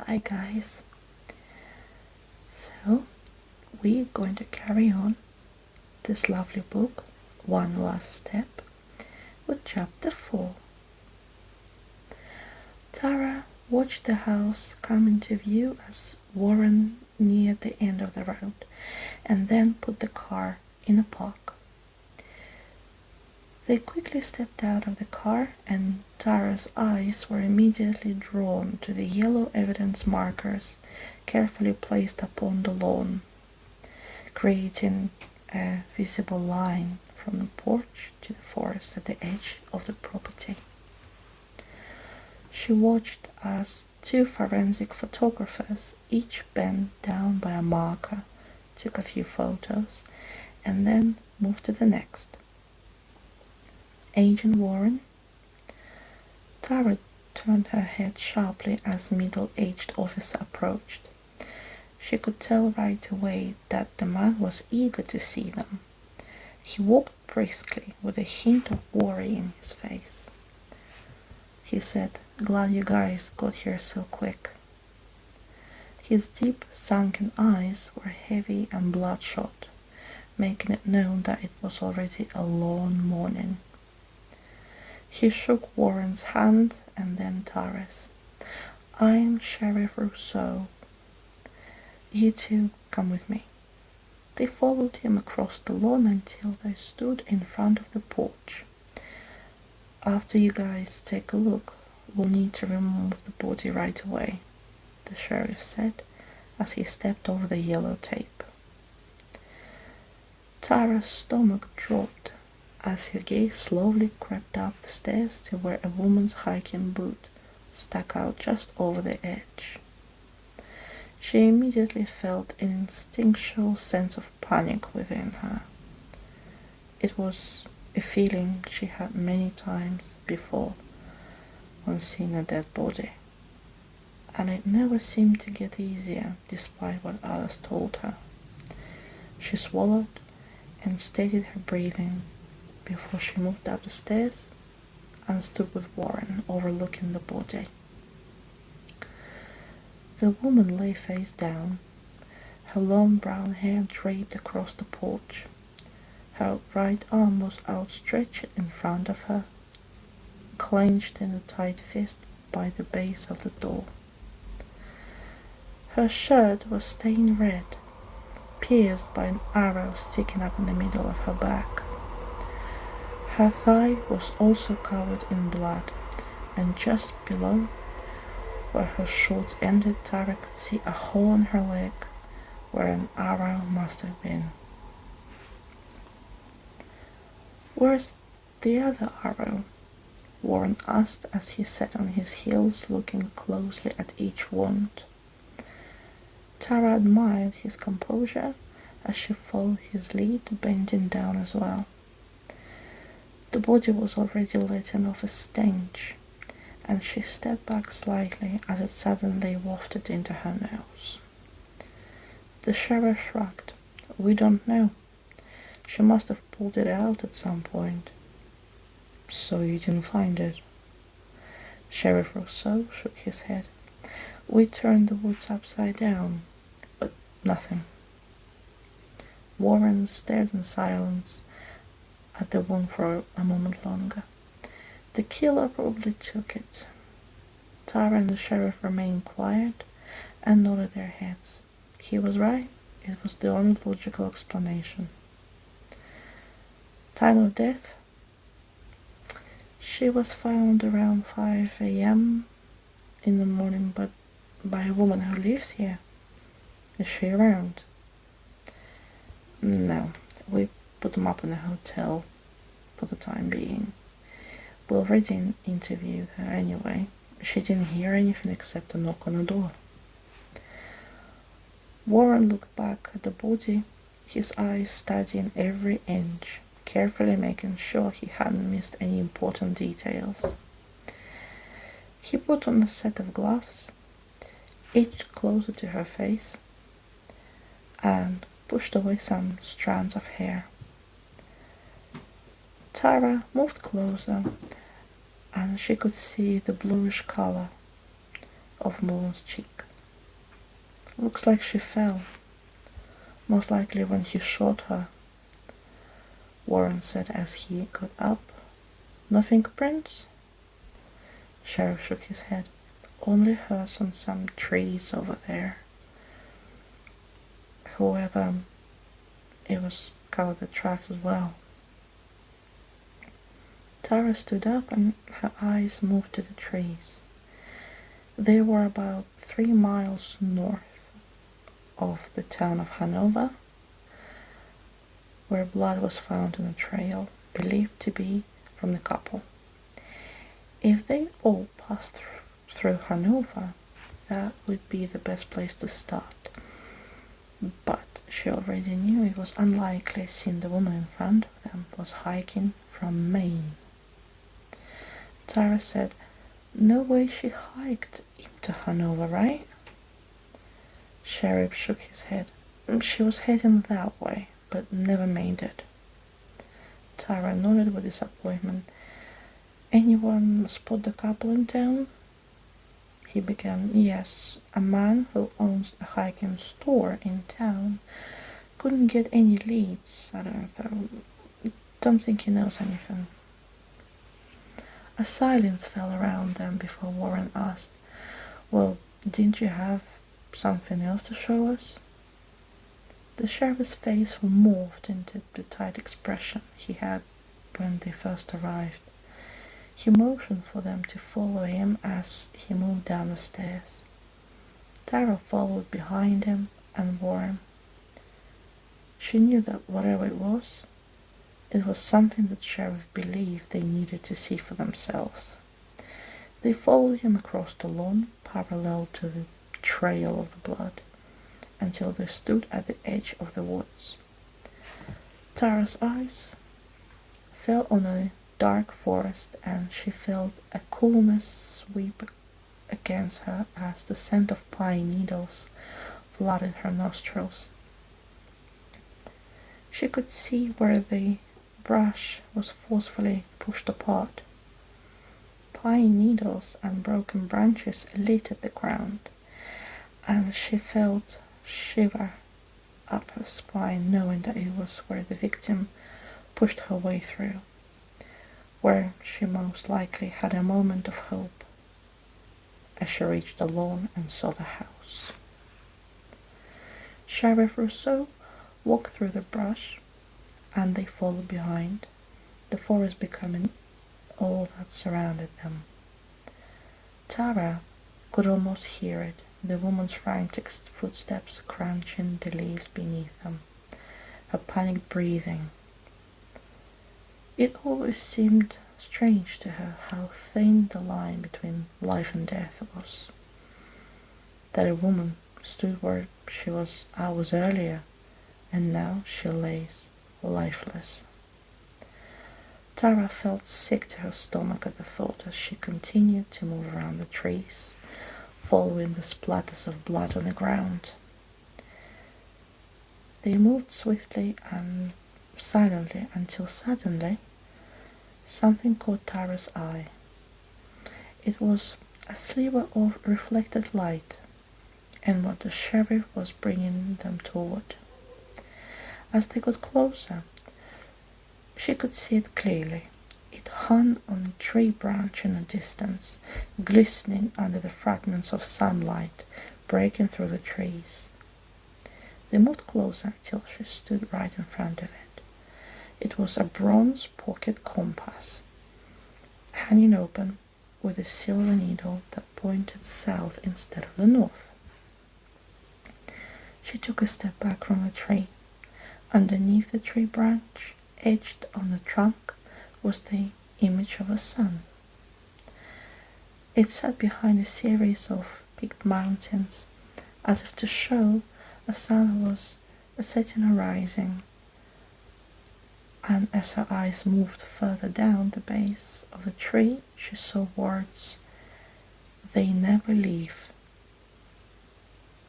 Hi guys. So we're going to carry on this lovely book, One Last Step, with chapter 4. Tara watched the house come into view as Warren neared the end of the road and then put the car in a park. They quickly stepped out of the car and Tara's eyes were immediately drawn to the yellow evidence markers carefully placed upon the lawn, creating a visible line from the porch to the forest at the edge of the property. She watched as two forensic photographers each bent down by a marker, took a few photos, and then moved to the next. Agent Warren. Tara turned her head sharply as the middle-aged officer approached. She could tell right away that the man was eager to see them. He walked briskly with a hint of worry in his face. He said, "Glad you guys got here so quick." His deep, sunken eyes were heavy and bloodshot, making it known that it was already a long morning. He shook Warren's hand and then Tara's. "I'm Sheriff Rousseau. You two come with me." They followed him across the lawn until they stood in front of the porch. "After you guys take a look, we'll need to remove the body right away," the sheriff said as he stepped over the yellow tape. Tara's stomach dropped as her gaze slowly crept up the stairs to where a woman's hiking boot stuck out just over the edge. She immediately felt an instinctual sense of panic within her. It was a feeling she had many times before when seeing a dead body, and it never seemed to get easier despite what others told her. She swallowed and steadied her breathing before she moved up the stairs and stood with Warren overlooking the body. The woman lay face down, her long brown hair draped across the porch. Her right arm was outstretched in front of her, clenched in a tight fist by the base of the door. Her shirt was stained red, pierced by an arrow sticking up in the middle of her back. Her thigh was also covered in blood, and just below, where her shorts ended, Tara could see a hole in her leg where an arrow must have been. "Where's the other arrow?" Warren asked as he sat on his heels looking closely at each wound. Tara admired his composure as she followed his lead, bending down as well. The body was already letting off a stench, and she stepped back slightly as it suddenly wafted into her nose. The sheriff shrugged. "We don't know. She must have pulled it out at some point." "So you didn't find it?" Sheriff Rousseau shook his head. "We turned the woods upside down, but nothing." Warren stared in silence at the wound for a moment longer. "The killer probably took it." Tara and the sheriff remained quiet and nodded their heads. He was right. It was the only logical explanation. Time of death? She was found around 5 a.m. in the morning, but by a woman who lives here. Is she around? No, we put them up in a hotel for the time being. We already interviewed her anyway. She didn't hear anything except a knock on the door. Warren looked back at the body, his eyes studying every inch, carefully making sure he hadn't missed any important details. He put on a set of gloves, each closer to her face, and pushed away some strands of hair. Tara moved closer, and she could see the bluish color of Moon's cheek. Looks like she fell. Most likely when he shot her, Warren said as he got up. No fingerprints? Sheriff shook his head. Only hers on some trees over there. However, it was covered the tracks as well. Tara stood up and her eyes moved to the trees. They were about 3 miles north of the town of Hanover, where blood was found on a trail believed to be from the couple. If they all passed through Hanover, that would be the best place to start. But she already knew it was unlikely since the woman in front of them was hiking from Maine. Tara said, "No way she hiked into Hanover, right?" Sheriff shook his head. "She was heading that way, but never made it." Tara nodded with disappointment. "Anyone spot the couple in town?" He began. "Yes, a man who owns a hiking store in town. Couldn't get any leads. I don't think he knows anything." A silence fell around them before Warren asked, "Well, didn't you have something else to show us?" The sheriff's face morphed into the tight expression he had when they first arrived. He motioned for them to follow him as he moved down the stairs. Tara followed behind him and Warren. She knew that whatever it was something that Sheriff believed they needed to see for themselves. They followed him across the lawn, parallel to the trail of the blood, until they stood at the edge of the woods. Tara's eyes fell on a dark forest, and she felt a coolness sweep against her as the scent of pine needles flooded her nostrils. She could see where the brush was forcefully pushed apart. Pine needles and broken branches littered the ground, and she felt shiver up her spine knowing that it was where the victim pushed her way through, where she most likely had a moment of hope as she reached the lawn and saw the house. Sheriff Rousseau walked through the brush, and they followed behind, the forest becoming all that surrounded them. Tara could almost hear it, the woman's frantic footsteps crunching the leaves beneath them, her panicked breathing. It always seemed strange to her how thin the line between life and death was. That a woman stood where she was hours earlier, and now she lays lifeless. Tara felt sick to her stomach at the thought as she continued to move around the trees, following the splatters of blood on the ground. They moved swiftly and silently until suddenly something caught Tara's eye. It was a sliver of reflected light, and what the sheriff was bringing them toward. As they got closer, she could see it clearly. It hung on a tree branch in the distance, glistening under the fragments of sunlight breaking through the trees. They moved closer till she stood right in front of it. It was a bronze pocket compass, hanging open with a silver needle that pointed south instead of the north. She took a step back from the tree. Underneath the tree branch, etched on the trunk, was the image of a sun. It sat behind a series of peaked mountains, as if to show a sun was setting or rising. And as her eyes moved further down the base of the tree, she saw words, "They never leave."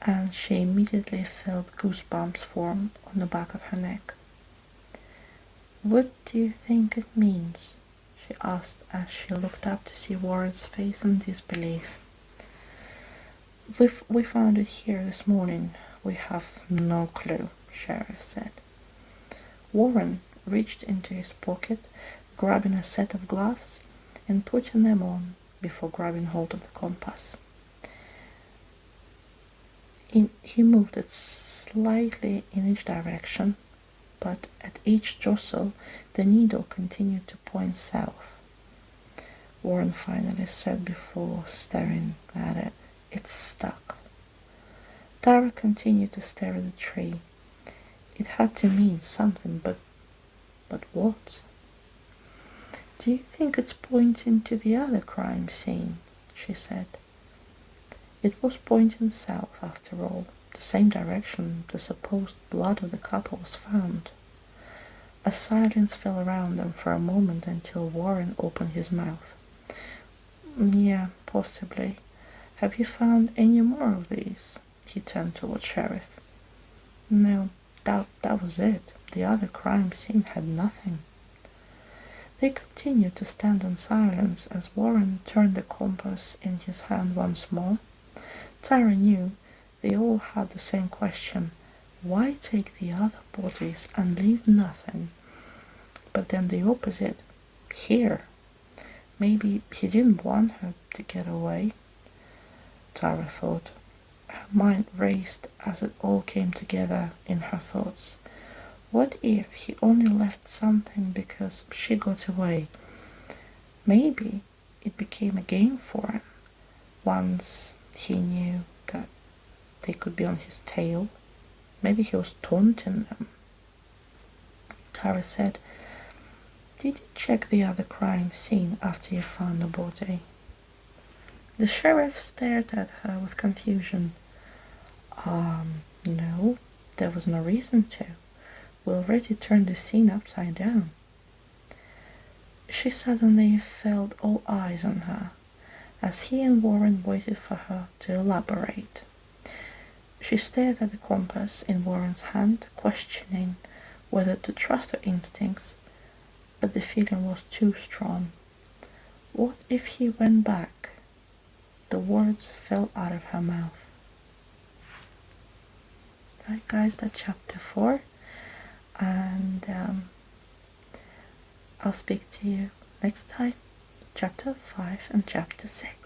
And she immediately felt goosebumps form on the back of her neck. "What do you think it means?" she asked as she looked up to see Warren's face in disbelief. We found it here this morning. We have no clue, Sheriff said. Warren reached into his pocket, grabbing a set of gloves and putting them on before grabbing hold of the compass. He moved it slightly in each direction, but at each jostle the needle continued to point south. Warren finally said before staring at it, "It's stuck." Tara continued to stare at the tree. It had to mean something, but what? "Do you think it's pointing to the other crime scene?" she said. It was pointing south, after all, the same direction the supposed blood of the couple was found. A silence fell around them for a moment until Warren opened his mouth. "Yeah, possibly. Have you found any more of these?" He turned toward Sheriff. "No, that was it. The other crime scene had nothing." They continued to stand in silence as Warren turned the compass in his hand once more. Tara knew they all had the same question. Why take the other bodies and leave nothing? But then the opposite. Here. Maybe he didn't want her to get away, Tara thought. Her mind raced as it all came together in her thoughts. What if he only left something because she got away? Maybe it became a game for him. Once he knew that they could be on his tail. Maybe he was taunting them. Tara said, "Did you check the other crime scene after you found the body?" The sheriff stared at her with confusion. No, there was no reason to. We already turned the scene upside down." She suddenly felt all eyes on her, as he and Warren waited for her to elaborate. She stared at the compass in Warren's hand, questioning whether to trust her instincts, but the feeling was too strong. What if he went back? The words fell out of her mouth. Right, guys, that's chapter 4, and I'll speak to you next time, chapter 5 and chapter 6.